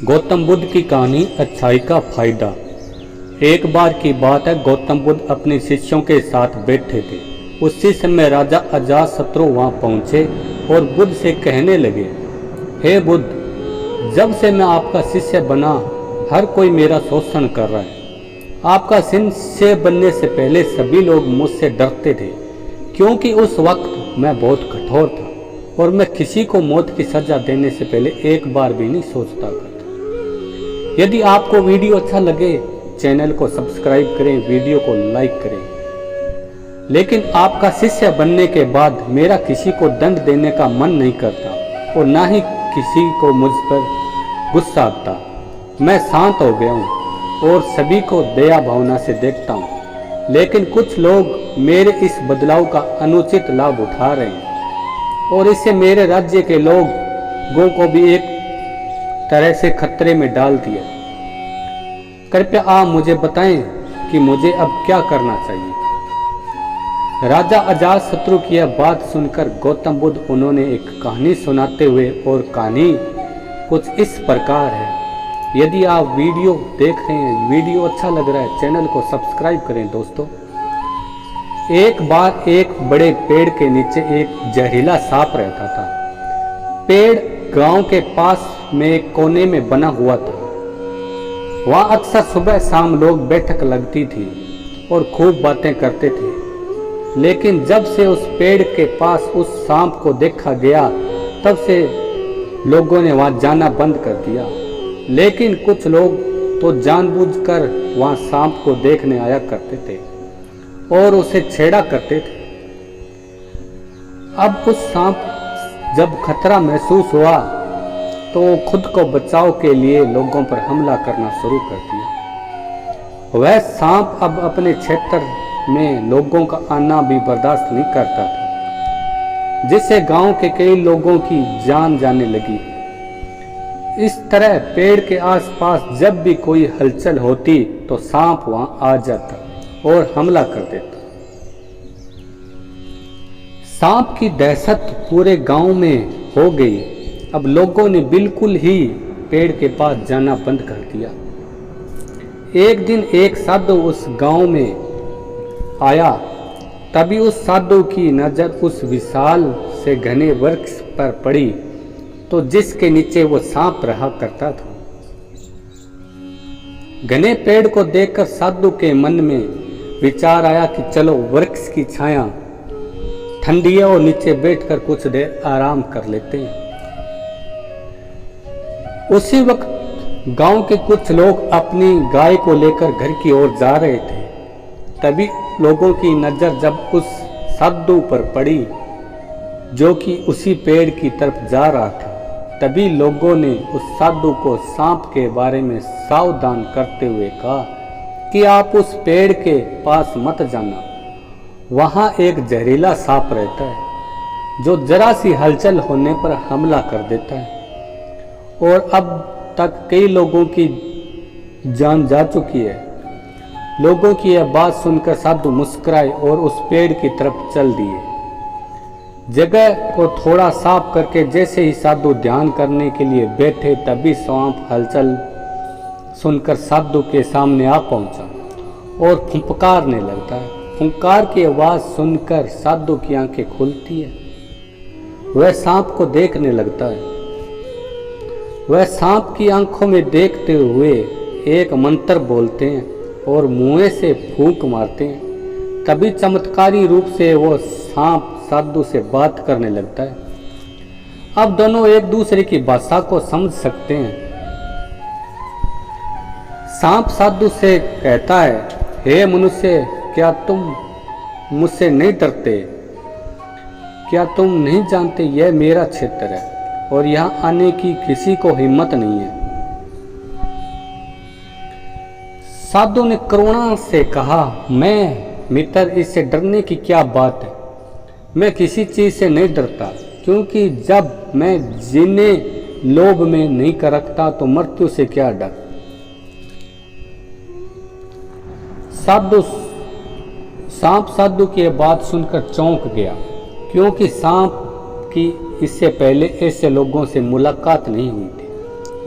गौतम बुद्ध की कहानी अच्छाई का फायदा। एक बार की बात है, गौतम बुद्ध अपने शिष्यों के साथ बैठे थे। उसी समय राजा अजातशत्रु वहां पहुंचे और बुद्ध से कहने लगे, हे बुद्ध, जब से मैं आपका शिष्य बना हर कोई मेरा शोषण कर रहा है। आपका शिष्य बनने से पहले सभी लोग मुझसे डरते थे, क्योंकि उस वक्त मैं बहुत कठोर था और मैं किसी को मौत की सजा देने से पहले एक बार भी नहीं सोचता करता। यदि आपको वीडियो अच्छा लगे, चैनल को सब्सक्राइब करें, वीडियो को लाइक करें। लेकिन आपका शिष्य बनने के बाद मेरा किसी को दंड देने का मन नहीं करता और ना ही किसी को मुझ पर गुस्सा आता। मैं शांत हो गया हूँ और सभी को दया भावना से देखता हूँ। लेकिन कुछ लोग मेरे इस बदलाव का अनुचित लाभ उठा रहे हैं और इससे मेरे राज्य के लोगों को भी एक तरह से खतरे में डाल दिया। कृपया आप मुझे बताएं कि मुझे अब क्या करना चाहिए। राजा अजातशत्रु की यह बात सुनकर गौतम बुद्ध उन्होंने एक कहानी सुनाते हुए, और कहानी कुछ इस प्रकार है। यदि आप वीडियो देख रहे हैं, वीडियो अच्छा लग रहा है, चैनल को सब्सक्राइब करें दोस्तों। एक बार एक बड़े पेड़ के नीचे एक जहरीला सांप रहता था। पेड़ गांव के पास में एक कोने में बना हुआ था। वहां अक्सर सुबह शाम लोग बैठक लगती थी और खूब बातें करते थे। लेकिन जब से उस पेड़ के पास उस सांप को देखा गया, तब से लोगों ने वहां जाना बंद कर दिया। लेकिन कुछ लोग तो जानबूझकर वहां सांप को देखने आया करते थे और उसे छेड़ा करते थे। अब उस सांप जब खतरा महसूस हुआ तो खुद को बचाव के लिए लोगों पर हमला करना शुरू कर दिया। वह सांप अब अपने क्षेत्र में लोगों का आना भी बर्दाश्त नहीं करता था, जिससे गांव के कई लोगों की जान जाने लगी। इस तरह पेड़ के आसपास जब भी कोई हलचल होती तो सांप वहां आ जाता और हमला कर देता। सांप की दहशत पूरे गांव में हो गई। अब लोगों ने बिल्कुल ही पेड़ के पास जाना बंद कर दिया। एक दिन एक साधु उस गांव में आया। तभी उस साधु की नजर उस विशाल से घने वृक्ष पर पड़ी, तो जिसके नीचे वो सांप रहा करता था। घने पेड़ को देखकर साधु के मन में विचार आया कि चलो वृक्ष की छाया ठंडी है और नीचे बैठकर कुछ देर आराम कर लेते हैं। उसी वक्त गांव के कुछ लोग अपनी गाय को लेकर घर की ओर जा रहे थे। तभी लोगों की नजर जब उस साधु पर पड़ी जो कि उसी पेड़ की तरफ जा रहा था, तभी लोगों ने उस साधु को सांप के बारे में सावधान करते हुए कहा कि आप उस पेड़ के पास मत जाना। वहां एक जहरीला सांप रहता है जो जरा सी हलचल होने पर हमला कर देता है और अब तक कई लोगों की जान जा चुकी है। लोगों की यह बात सुनकर साधु मुस्कुराए और उस पेड़ की तरफ चल दिए। जगह को थोड़ा साफ करके जैसे ही साधु ध्यान करने के लिए बैठे, तभी सांप हलचल सुनकर साधु के सामने आ पहुंचा और फुंफकारने लगता है। फुंकार की आवाज सुनकर साधु की आंखें खुलती है। वह सांप को देखने लगता है। वह सांप की आंखों में देखते हुए एक मंत्र बोलते हैं और मुंह से फूंक मारते हैं। तभी चमत्कारी रूप से वो सांप साधु से बात करने लगता है। अब दोनों एक दूसरे की भाषा को समझ सकते हैं। सांप साधु से कहता है, हे मनुष्य, क्या तुम मुझसे नहीं डरते? क्या तुम नहीं जानते यह मेरा क्षेत्र है और यहाँ आने की किसी को हिम्मत नहीं है? साधु ने करुणा से कहा, मैं मित्र, इससे डरने की क्या बात है? मैं किसी चीज से नहीं डरता, क्योंकि जब मैं जीने लोभ में नहीं रखता तो मृत्यु से क्या डर। सांप साधु की बात सुनकर चौंक गया, क्योंकि सांप की इससे पहले ऐसे लोगों से मुलाकात नहीं हुई थी।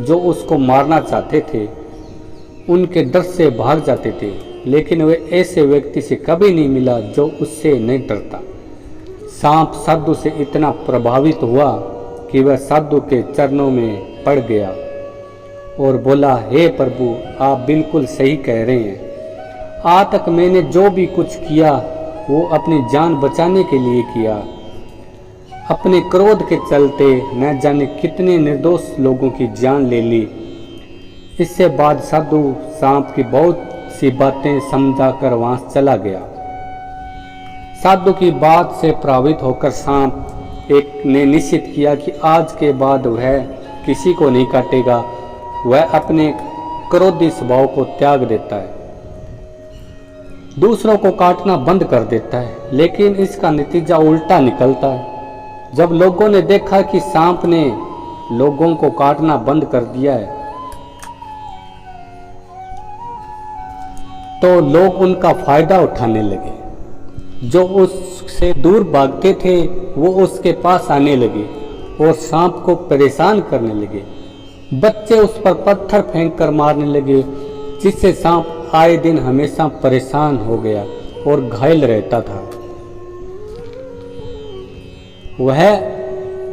जो उसको मारना चाहते थे उनके डर से भाग जाते थे, लेकिन वे ऐसे व्यक्ति से कभी नहीं मिला जो उससे नहीं डरता। सांप साधु से इतना प्रभावित हुआ कि वह साधु के चरणों में पड़ गया और बोला, हे प्रभु, आप बिल्कुल सही कह रहे हैं। आज तक मैंने जो भी कुछ किया वो अपनी जान बचाने के लिए किया। अपने क्रोध के चलते न जाने कितने निर्दोष लोगों की जान ले ली। इससे बाद साधु सांप की बहुत सी बातें समझाकर वहां चला गया। साधु की बात से प्रभावित होकर सांप एक ने निश्चित किया कि आज के बाद वह किसी को नहीं काटेगा। वह अपने क्रोधी स्वभाव को त्याग देता है, दूसरों को काटना बंद कर देता है, लेकिन इसका नतीजा उल्टा निकलता है। जब लोगों ने देखा कि सांप ने लोगों को काटना बंद कर दिया है तो लोग उनका फायदा उठाने लगे। जो उससे दूर भागते थे वो उसके पास आने लगे और सांप को परेशान करने लगे। बच्चे उस पर पत्थर फेंक कर मारने लगे, जिससे सांप आए दिन हमेशा परेशान हो गया और घायल रहता था। वह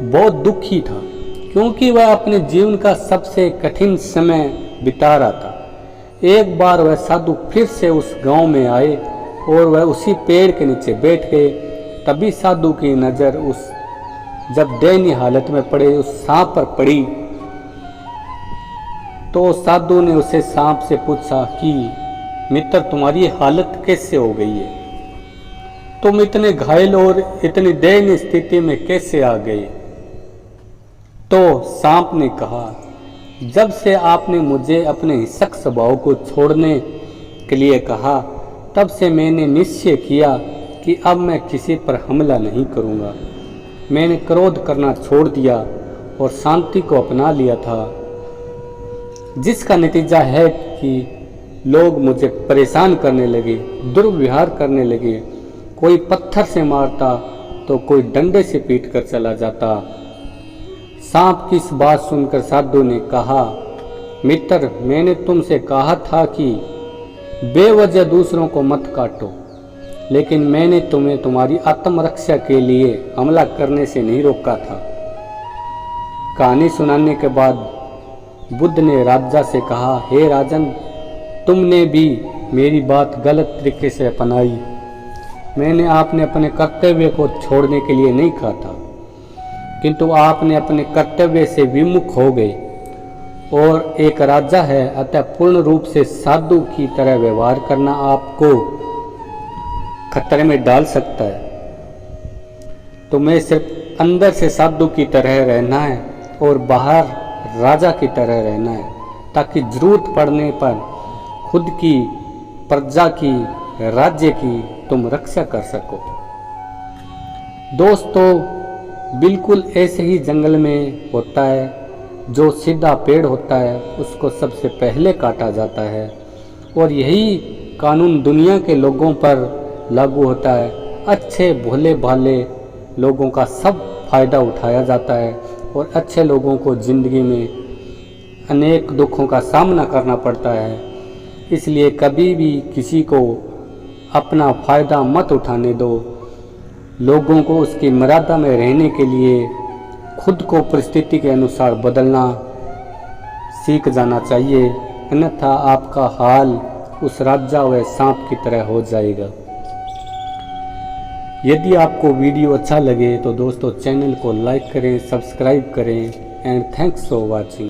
बहुत दुखी था क्योंकि वह अपने जीवन का सबसे कठिन समय बिता रहा था। एक बार वह साधु फिर से उस गांव में आए और वह उसी पेड़ के नीचे बैठ गए। तभी साधु की नज़र उस जब दयनीय हालत में पड़े उस सांप पर पड़ी तो साधु ने उसे सांप से पूछा कि मित्र, तुम्हारी हालत कैसे हो गई है? तुम इतने घायल और इतनी दयनीय स्थिति में कैसे आ गए? तो सांप ने कहा, जब से आपने मुझे अपने हिंसक स्वभाव को छोड़ने के लिए कहा, तब से मैंने निश्चय किया कि अब मैं किसी पर हमला नहीं करूंगा। मैंने क्रोध करना छोड़ दिया और शांति को अपना लिया था, जिसका नतीजा है कि लोग मुझे परेशान करने लगे, दुर्व्यवहार करने लगे। कोई पत्थर से मारता तो कोई डंडे से पीट कर चला जाता। सांप की इस बात सुनकर साधु ने कहा, मित्र, मैंने तुमसे कहा था कि बेवजह दूसरों को मत काटो, लेकिन मैंने तुम्हें तुम्हारी आत्मरक्षा के लिए हमला करने से नहीं रोका था। कहानी सुनाने के बाद बुद्ध ने राजा से कहा, हे राजन, तुमने भी मेरी बात गलत तरीके से अपनाई। मैंने आपने अपने कर्तव्य को छोड़ने के लिए नहीं कहा था, किंतु आपने अपने कर्तव्य से विमुख हो गए और एक राजा है, अतः पूर्ण रूप से साधु की तरह व्यवहार करना आपको खतरे में डाल सकता है। तो मैं सिर्फ अंदर से साधु की तरह रहना है और बाहर राजा की तरह रहना है, ताकि जरूरत पड़ने पर खुद की, प्रजा की, राज्य की तुम रक्षा कर सको। दोस्तों, बिल्कुल ऐसे ही जंगल में होता है, जो सीधा पेड़ होता है उसको सबसे पहले काटा जाता है, और यही कानून दुनिया के लोगों पर लागू होता है। अच्छे भोले भाले लोगों का सब फायदा उठाया जाता है और अच्छे लोगों को जिंदगी में अनेक दुखों का सामना करना पड़ता है। इसलिए कभी भी किसी को अपना फायदा मत उठाने दो। लोगों को उसकी मर्यादा में रहने के लिए खुद को परिस्थिति के अनुसार बदलना सीख जाना चाहिए, अन्यथा आपका हाल उस राजा व सांप की तरह हो जाएगा। यदि आपको वीडियो अच्छा लगे तो दोस्तों चैनल को लाइक करें, सब्सक्राइब करें एंड थैंक्स फॉर वॉचिंग।